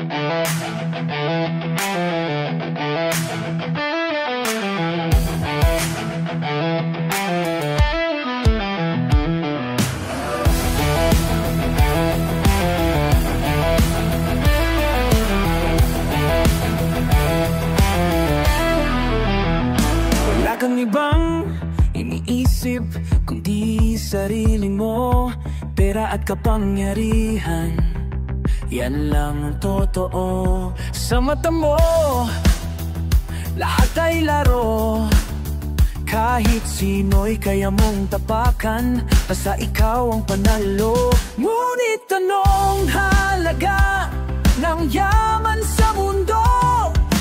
Wala kang ibang iniisip kundi sarili mo. Pera at kapangyarihan, yan lang ang totoo. Sa mata mo, lahat ay laro. Kahit sino'y kaya mong tapakan, basta ikaw ang panalo. Ngunit anong halaga ng yaman sa mundo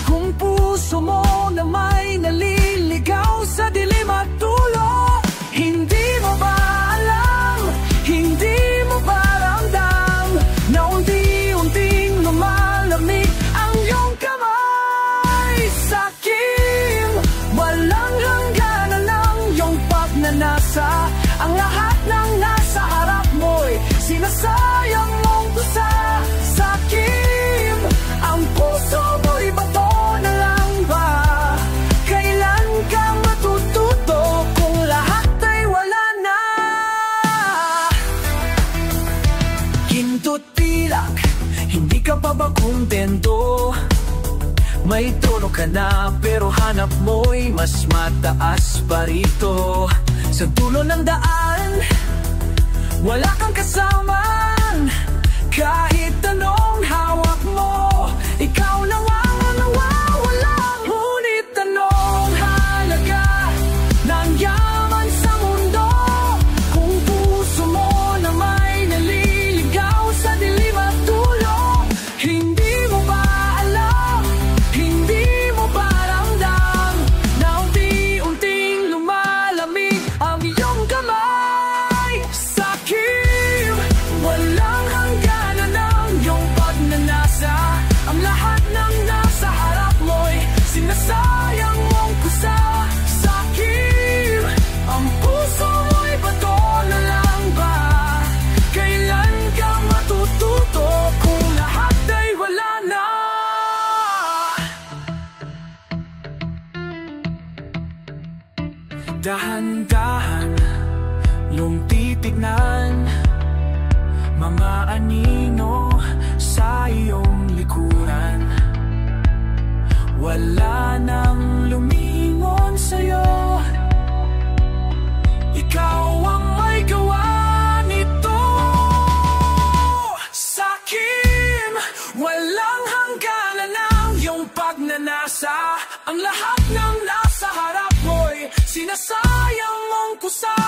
kung puso mo na may naliligaw sa dilim at dulo? Hindi mo ba alam, hindi mo ba ramdam na unti-unting lumalamig ang iyong kamay? Sakim, walang hangganan ang iyong pagnanasa. Ang lahat ng nasa harap mo'y sinasayang mong tusa. Sakim, ang puso mo'y bato na lang ba? Kailan ka matututo kung lahat ay wala na? Kintot pilak, hindi ka pa ba kontento? May trono ka na pero hanap mo'y mas mataas pa rito. Sa dulo ng daan, wala kang kasama. Kahit anong hawak mo, ikaw lang ang nawawala. Ngunit anong halaga ng yaman sa mundo kung puso mo na may naliligaw sa dilim at dulo? Hindi mo ba alam, hindi mo ba ramdam na unti-unting lumalamig ang iyong kamay? Sakim, walang hangganan ang iyong pagnanasa. Ang lahat ng nasa harap mo'y sinasayang mong kusa. Sakim, ang puso mo'y bato na lang ba? Kailan ka matututo kung lahat ay wala na? Dahan-dahan iyong titignan mga anino sa iyong likuran. Wala nang lumingon sa'yo, ikaw ang may gawa nito. Sakim, walang hangganan ang iyong pagnanasa. Ang lahat ng nasa harap mo'y sinasayang mong kusa.